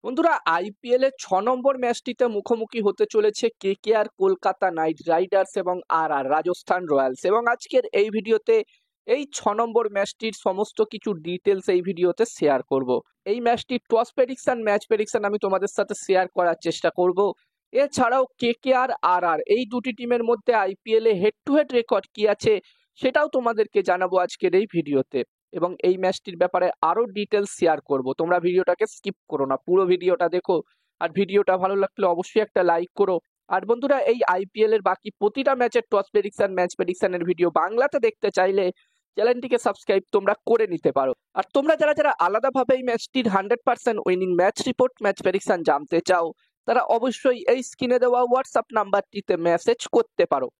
বন্ধুরা, আইপিএল এর ৬ নম্বর ম্যাচটিতে মুখোমুখি হতে চলেছে কেকেআর কলকাতা নাইট রাইডার্স এবং আর রাজস্থান রয়্যালস। এবং আজকের এই ভিডিওতে এই ৬ নম্বর ম্যাচটির সমস্ত কিছু ডিটেলস এই ভিডিওতে শেয়ার করব। এই ম্যাচটির টস প্রেডিকশন, ম্যাচ প্রেডিকশন আমি তোমাদের সাথে শেয়ার করার চেষ্টা করব। এছাড়াও কেকেআর এই দুটি টিমের মধ্যে IPL A head to head record কি আছে সেটাও তোমাদেরকে জানাবো আজকের এই ভিডিওতে। এবং এই ম্যাচটির ব্যাপারে আরো ডিটেলস শেয়ার করব। তোমরা ভিডিওটাকে স্কিপ করো না, পুরো ভিডিওটা দেখো। আর ভিডিওটা ভালো লাগলে অবশ্যই একটা লাইক করো। আর বন্ধুরা, এই আইপিএল এর বাকি প্রতিটা ম্যাচের টস প্রেডিকশন, ম্যাচ প্রেডিকশনের ভিডিও বাংলাতে দেখতে চাইলে চ্যানেলটিকে সাবস্ক্রাইব তোমরা করে নিতে পারো। আর তোমরা যারা যারা আলাদাভাবে এই ম্যাচটির 100% winning match report, match prediction জানতে চাও, তারা অবশ্যই এই স্ক্রিনে দেওয়া হোয়াটসঅ্যাপ নাম্বারটিতে মেসেজ করতে পারো।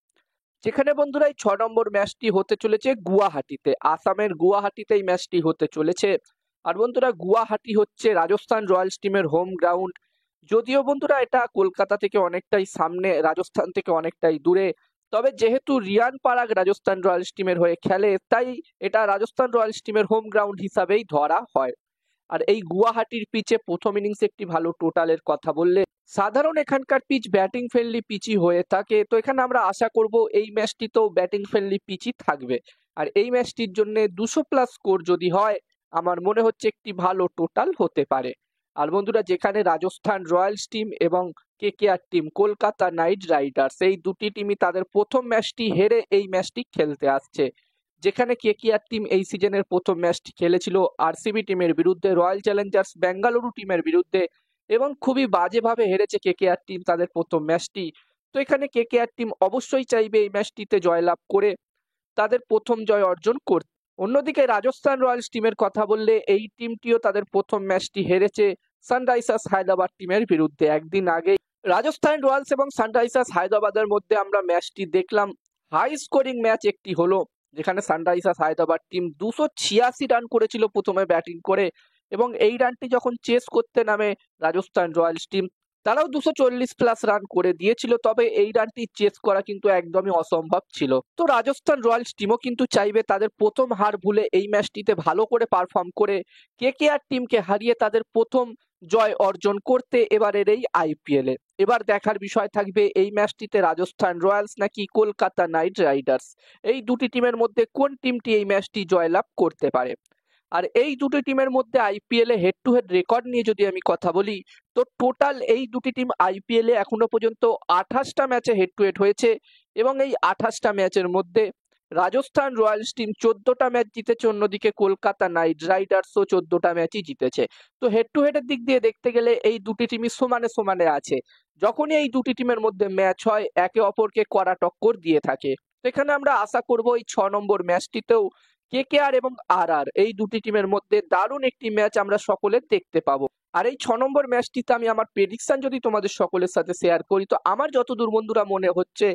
যেখানে বন্ধুরা এই ৬ নম্বর ম্যাচটি হতে চলেছে গুয়াহাটিতে, আসামের গুয়াহাটিতে এই ম্যাচটি হতে চলেছে। আর বন্ধুরা, গুয়াহাটি হচ্ছে রাজস্থান রয়্যালস টিমের হোম গ্রাউন্ড। যদিও বন্ধুরা এটা কলকাতা থেকে অনেকটাই সামনে, রাজস্থান থেকে অনেকটাই দূরে, তবে যেহেতু রিয়ান পারাগ রাজস্থান রয়্যালস টিমের হয়ে খেলে, তাই এটা রাজস্থান রয়্যালস টিমের হোম গ্রাউন্ড হিসাবেই ধরা হয়। আর এই গুয়াহাটির পিচে প্রথম ইনিংসে একটি ভালো টোটালের কথা বললে, সাধারণ এখানকার পিচ ব্যাটিং ফ্রেন্ডলি পিচই হয়ে থাকে। তো এখানে আমরা আশা করব এই ম্যাচটিতেও ব্যাটিং ফ্রেন্ডলি পিচই থাকবে। আর এই ম্যাচটির জন্য 200+ স্কোর যদি হয়, আমার মনে হচ্ছে একটি ভালো টোটাল হতে পারে। আর বন্ধুরা, যেখানে রাজস্থান রয়্যালস টিম এবং KKR team Kolkata night Riders, এই দুটি টিমই তাদের প্রথম ম্যাচটি হেরে এই ম্যাচটি খেলতে আসছে। যেখানে কেকেআর টিম এই সিজনের প্রথম ম্যাচটি খেলেছিল আরসিবি টিমের বিরুদ্ধে, রয়্যাল চ্যালেঞ্জার্স বেঙ্গালুরু টিমের বিরুদ্ধে, এবং খুবই বাজেভাবে হেরেছে কেকেআর টিম তাদের প্রথম ম্যাচটি। তো এখানে কেকেআর টিম অবশ্যই চাইবে এই ম্যাচটিতে জয়লাভ করে তাদের প্রথম জয় অর্জন করতে। অন্যদিকে রাজস্থান রয়্যালস টিমের কথা বললে, এই টিমটিও তাদের প্রথম ম্যাচটি হেরেছে সানরাইজার্স হায়দ্রাবাদ টিমের বিরুদ্ধে একদিন আগে। রাজস্থান রয়্যালস এবং সানরাইজার্স হায়দ্রাবাদের মধ্যে আমরা ম্যাচটি দেখলাম, হাই স্কোরিং ম্যাচ একটি হলো, যেখানে সানরাইজার্স হায়দ্রাবাদ টিম 286 রান করেছিল প্রথমে ব্যাটিং করে, এবং এই রানটি যখন চেস করতে নামে রাজস্থান রয়্যালস টিম, তারাও 240+ রান করে দিয়েছিল। তবে এই রানটি চেস করা কিন্তু একদমই অসম্ভব ছিল। তো রাজস্থান রয়্যালস টিমও কিন্তু চাইবে তাদের প্রথম হার ভুলে এই ম্যাচটিতে ভালো করে পারফর্ম করে কেকেআর টিমকে হারিয়ে তাদের প্রথম জয় অর্জন করতে এবারের এই আইপিএল এ। এবার দেখার বিষয় থাকবে এই ম্যাচটিতে রাজস্থান রয়্যালস নাকি কলকাতা নাইট রাইডার্স, এই দুটি টিমের মধ্যে কোন টিমটি এই ম্যাচটি জয়লাভ করতে পারে। আর এই দুটি টিমের মধ্যে IPL A head to head record নিয়ে যদি আমি কথা বলি, তো টোটাল এই দুটি টিম আইপিএল এ এখনো পর্যন্ত 28টা ম্যাচে হেড টু হেড হয়েছে, এবং এই 28টা ম্যাচের মধ্যে রাজস্থান রয়্যালস টিম 14টা ম্যাচ জিতেছে, অন্যদিকে কলকাতা নাইট রাইডার্সও 14টা ম্যাচই জিতেছে। তো হেড টু হেডের দিক দিয়ে দেখতে গেলে এই দুটি টিমই সমানে সমানে আছে। যখনই এই দুটি টিমের মধ্যে ম্যাচ হয়, একে অপরকে কড়া টক্কর দিয়ে থাকে। তো এখানে আমরা আশা করব এই 6 নম্বর ম্যাচটিতেও কেকেআর এবং আর এই দুটি টিমের মধ্যে দারুণ একটি ম্যাচ আমরা সকলে দেখতে পাবো। আর এই 6 নম্বর ম্যাচটিতে আমি আমার প্রেডিকশন যদি তোমাদের সকলের সাথে শেয়ার করি, তো আমার যতদূর বন্ধুরা মনে হচ্ছে,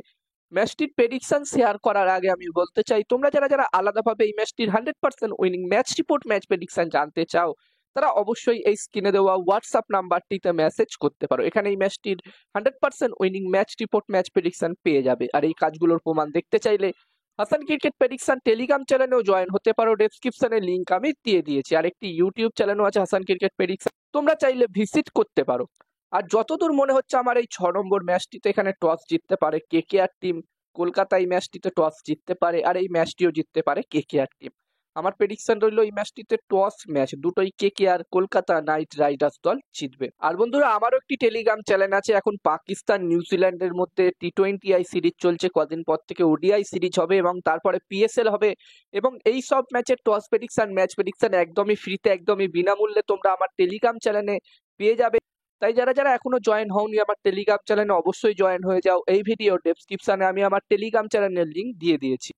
ম্যাচটির প্রেডিকশন শেয়ার করার আগে আমি বলতে চাই, তোমরা যারা যারা আলাদাভাবে এই ম্যাচটির 100% winning match report, match prediction জানতে চাও, তারা অবশ্যই এই স্ক্রিনে দেওয়া হোয়াটসঅ্যাপ নাম্বারটিতে মেসেজ করতে পারো। এখানে এই ম্যাচটির 100% winning match report, match prediction পেয়ে যাবে। আর এই কাজগুলোর প্রমাণ দেখতে চাইলে হাসান ক্রিকেট প্রেডিকশন টেলিগ্রাম চ্যানেলেও জয়েন হতে পারো, ডেসক্রিপশনে লিংক আমি দিয়ে দিয়েছি। আর একটি ইউটিউব চ্যানেলও আছে হাসান ক্রিকেট প্রেডিকশন, তোমরা চাইলে ভিজিট করতে পারো। আর যতদূর মনে হচ্ছে আমার এই 6 নম্বর ম্যাচটিতে এখানে টস জিততে পারে কেকেআর টিম, কলকাতা এই ম্যাচটিতে টস জিততে পারে, আর এই ম্যাচটিও জিততে পারে কেকেআর টিম। আমার প্রেডিকশন রইল এই ম্যাচটিতে টস ম্যাচ দুটোই কেকেআর কলকাতা নাইট রাইডার্স দল জিতবে। আর বন্ধুরা, আমারও একটি টেলিগ্রাম চ্যানেল আছে। এখন পাকিস্তান নিউজিল্যান্ডের মধ্যে টি20 সিরিজ চলছে, কদিন পর থেকে ওডিআই সিরিজ হবে, এবং তারপরে পিএসএল হবে। এবং এই সব ম্যাচের টস প্রেডিকশন, ম্যাচ প্রেডিকশন একদমই ফ্রিতে, একদমই বিনামূল্যে তোমরা আমার টেলিগ্রাম চ্যানেলে পেয়ে যাবে। তাই যারা যারা এখনো জয়েন হওনি আমার টেলিগ্রাম চ্যানেলে, অবশ্যই জয়েন হয়ে যাও। এই ভিডিও ডেসক্রিপশনে আমি আমার টেলিগ্রাম চ্যানেলের লিংক দিয়ে দিয়েছি।